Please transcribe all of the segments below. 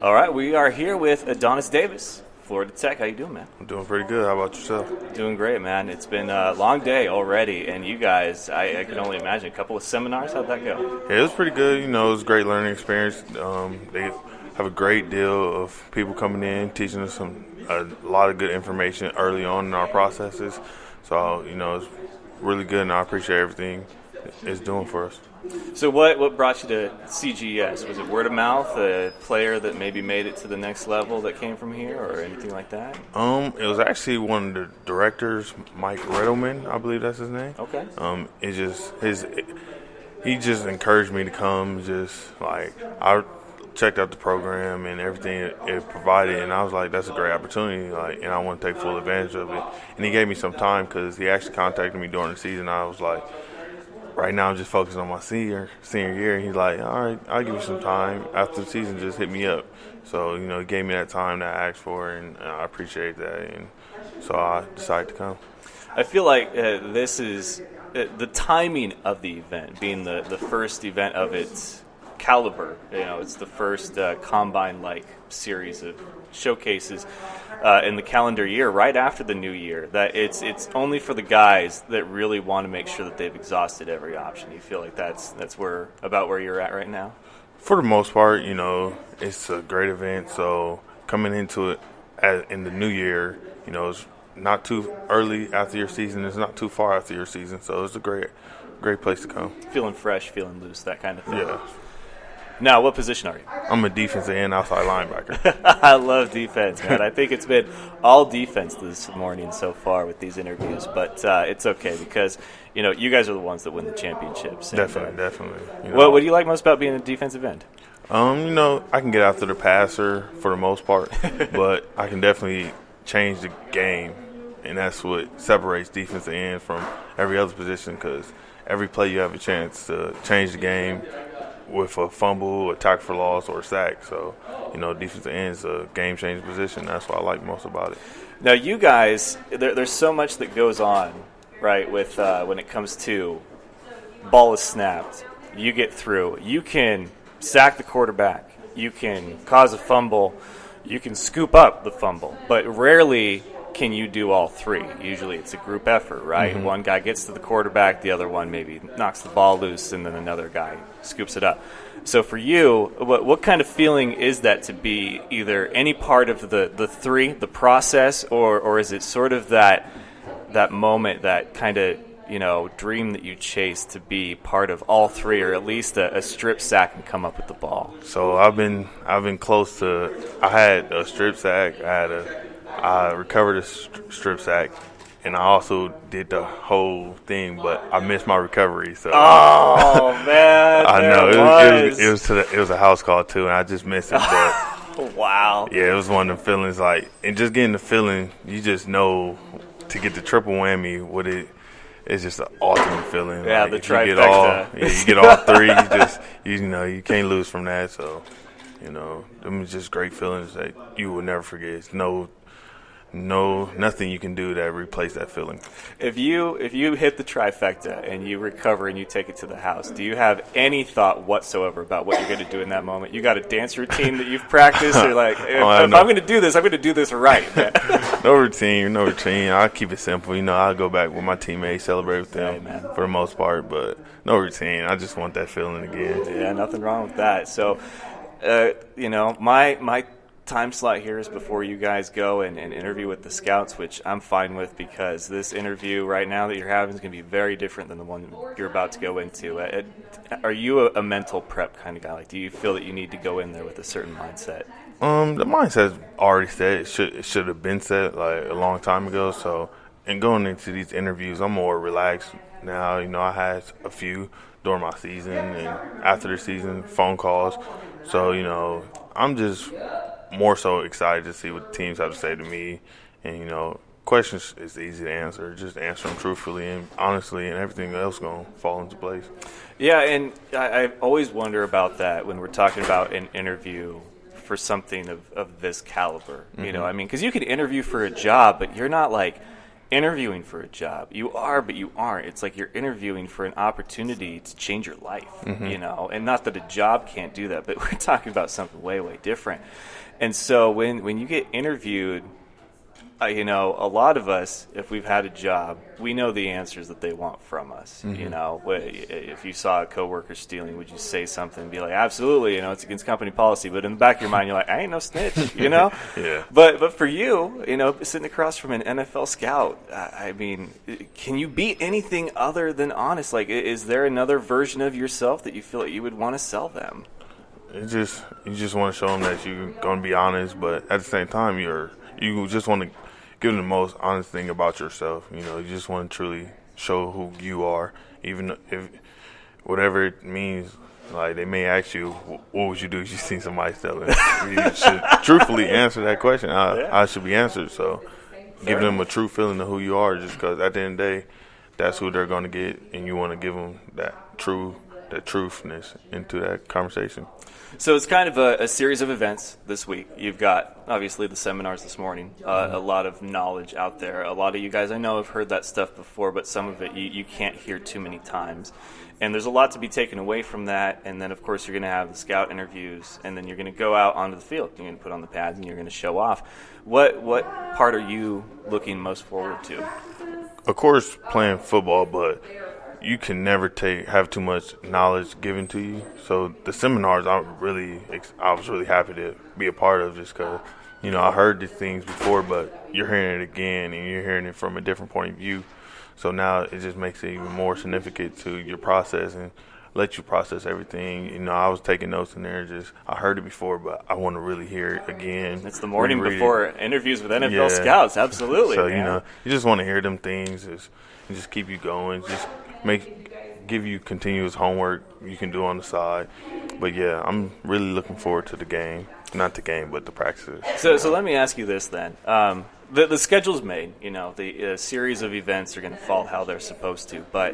All right, we are here with Adonis Davis, Florida Tech. How you doing, man? I'm doing pretty good. How about yourself? Doing great, man. It's been a long day already, and you guys, I can only imagine, a couple of seminars. How'd that go? Yeah, it was pretty good. It was a great learning experience. They have a great deal of people coming in, teaching us a lot of good information early on in our processes. So, it's really good, and I appreciate everything it's doing for us. So what brought you to CGS? Was it word of mouth, a player that maybe made it to the next level that came from here, or anything like that? It was actually one of the directors, Mike Riddleman, I believe that's his name. Okay. He just encouraged me to come. I checked out the program and everything it provided, and I was like, that's a great opportunity, and I want to take full advantage of it. And he gave me some time because he actually contacted me during the season. I was like, right now I'm just focusing on my senior year. And he's like, all right, I'll give you some time. After the season, just hit me up. So, he gave me that time that I asked for, and I appreciate that. And so I decided to come. I feel like this is the timing of the event, being the first event of its caliber. It's the first combine-like series of showcases in the calendar year, right after the new year. That it's only for the guys that really want to make sure that they've exhausted every option. You feel like that's about where you're at right now? For the most part, it's a great event. So coming into it in the new year, it's not too early after your season. It's not too far after your season. So it's a great place to come. Feeling fresh, feeling loose, that kind of thing. Yeah. Now, what position are you? I'm a defensive end, outside linebacker. I love defense, man. I think it's been all defense this morning so far with these interviews, but it's okay because, you guys are the ones that win the championships. Definitely. What do you like most about being a defensive end? I can get after the passer for the most part, but I can definitely change the game, and that's what separates defensive end from every other position because every play you have a chance to change the game with a fumble, a tackle for loss, or a sack. So, defensive end is a game-changing position. That's what I like most about it. Now, you guys, there's so much that goes on, right, with when it comes to ball is snapped, you get through. You can sack the quarterback. You can cause a fumble. You can scoop up the fumble. But rarely can you do all three. Usually it's a group effort, right? Mm-hmm. One guy gets to the quarterback, the other one maybe knocks the ball loose, and then another guy scoops it up. So for you, what kind of feeling is that to be either any part of the three, the process, or is it sort of that moment, that kind of dream that you chase to be part of all three, or at least a strip sack and come up with the ball? So I've been close to. I had a strip sack. I recovered a strip sack, and I also did the whole thing, but I missed my recovery. So oh man, I know it was a house call too, and I just missed it. But wow, yeah, it was one of the feelings and just getting the feeling, you just know to get the triple whammy with it. It's just an ultimate feeling. Yeah, the trifecta. You get all three. You can't lose from that. So, them are just great feelings that you will never forget. It's nothing you can do to replace that feeling. If you hit the trifecta and you recover and you take it to the house, do you have any thought whatsoever about what you're going to do in that moment? You got a dance routine that you've practiced? Or if I'm going to do this, I'm going to do this right. No routine. I'll keep it simple. I'll go back with my teammates, celebrate with them for the most part, but no routine. I just want that feeling again. Yeah, nothing wrong with that. So, my time slot here is before you guys go and interview with the scouts, which I'm fine with because this interview right now that you're having is going to be very different than the one you're about to go into. Are you a mental prep kind of guy? Like, do you feel that you need to go in there with a certain mindset? The mindset's already set. It should have been set a long time ago. So, and going into these interviews, I'm more relaxed now. I had a few during my season and after the season, phone calls. So, I'm just more so excited to see what the teams have to say to me. And, questions is easy to answer. Just answer them truthfully and honestly, and everything else going to fall into place. Yeah, and I always wonder about that when we're talking about an interview for something of this caliber. Mm-hmm. Because you can interview for a job, but you're not interviewing for a job. You are, but you aren't. It's like you're interviewing for an opportunity to change your life, you know. And not that a job can't do that, but we're talking about something way, way different. And so when you get interviewed, you know, a lot of us, if we've had a job, we know the answers that they want from us. You know, if you saw a coworker stealing, would you say something and be like, absolutely, you know, it's against company policy. But in the back of your mind, you're like, I ain't no snitch, you know? Yeah. But for you, you know, sitting across from an NFL scout, I mean, can you be anything other than honest? Like, is there another version of yourself that you feel like you would want to sell them? You just want to show them that you're going to be honest, but at the same time, you just want to give them the most honest thing about yourself. You know, you just want to truly show who you are, even if whatever it means. Like, they may ask you, what would you do if you seen somebody stealing? You should truthfully answer that question. I should be answered. So give them a true feeling of who you are, just because at the end of the day, that's who they're going to get, and you want to give them that truthness into that conversation. So it's kind of a series of events this week. You've got, obviously, the seminars this morning, a lot of knowledge out there. A lot of you guys, I know, have heard that stuff before, but some of it you can't hear too many times. And there's a lot to be taken away from that. And then, of course, you're going to have the scout interviews, and then you're going to go out onto the field. You're going to put on the pads, and you're going to show off. What part are you looking most forward to? Of course, playing football, but you can never have too much knowledge given to you. So the seminars, I was really happy to be a part of, just because, you know, I heard these things before, but you're hearing it again, and you're hearing it from a different point of view. So now it just makes it even more significant to your process and let you process everything. You know, I was taking notes in there. I heard it before, but I want to really hear it again. It's the morning before interviews with NFL scouts. Absolutely. So, man. You know, you just want to hear them things and just keep you going. Just give you continuous homework you can do on the side. But yeah, I'm really looking forward to the game. Not the game, but the practices. So let me ask you this then. The schedule's made. You know, the series of events are going to fall how they're supposed to. But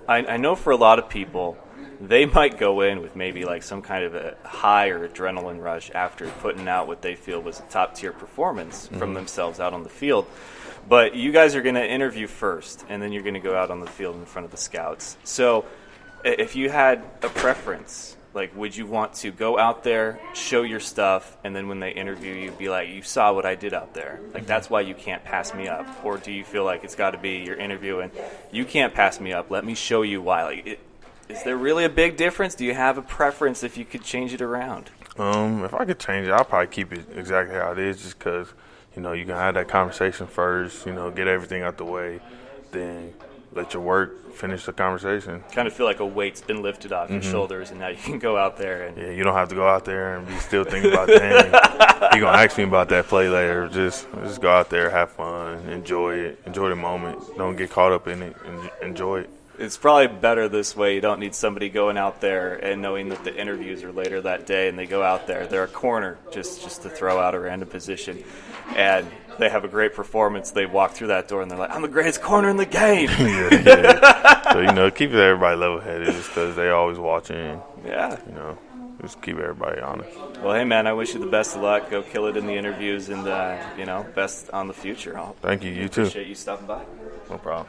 I know for a lot of people, they might go in with maybe like some kind of a high or adrenaline rush after putting out what they feel was a top-tier performance from themselves out on the field. But you guys are going to interview first, and then you're going to go out on the field in front of the scouts. So if you had a preference, like, would you want to go out there, show your stuff, and then when they interview you, be like, you saw what I did out there. Like, that's why you can't pass me up. Or do you feel like it's got to be you're interviewing, you can't pass me up, let me show you why. Like, is there really a big difference? Do you have a preference if you could change it around? If I could change it, I'll probably keep it exactly how it is, just because, you know, you can have that conversation first, you know, get everything out the way, then let your work finish the conversation. Kind of feel like a weight's been lifted off your shoulders, and now you can go out there. And you don't have to go out there and be still thinking about, dang, he going to ask me about that play later. Just go out there, have fun, enjoy it, enjoy the moment. Don't get caught up in it, and enjoy it. It's probably better this way. You don't need somebody going out there and knowing that the interviews are later that day, and they go out there. They're a corner just to throw out a random position. And they have a great performance. They walk through that door, and they're like, I'm the greatest corner in the game. yeah. So, you know, keep everybody level-headed just because they're always watching. Yeah. You know, just keep everybody honest. Well, hey, man, I wish you the best of luck. Go kill it in the interviews, and, you know, best on the future. Thank you. You too. Appreciate you stopping by. No problem.